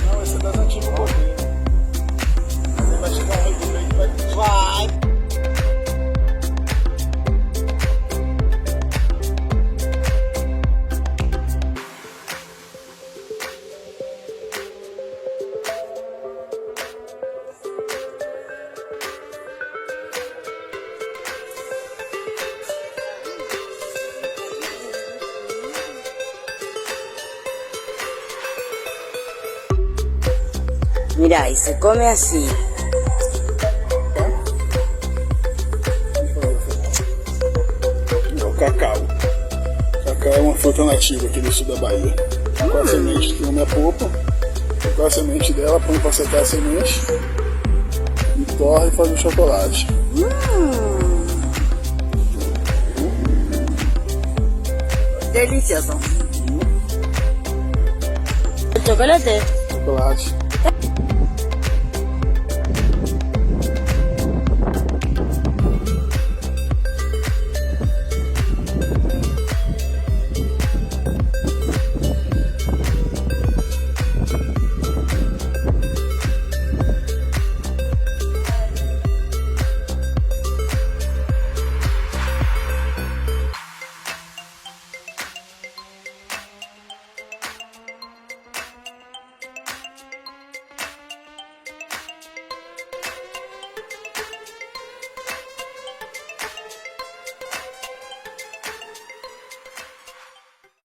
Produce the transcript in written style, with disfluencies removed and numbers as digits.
Não, esse é das antigas um pouquinho. Você vai chegar um recorrido aí que vai. Mirá, y se come así. É o cacau. Cacau é uma fruta nativa aqui do sul da Bahia. Com a semente, que uma é polpa. Com a semente dela, põe pra secar a semente. E torra e faz o chocolate. Delicioso. Chocolate. Chocolate.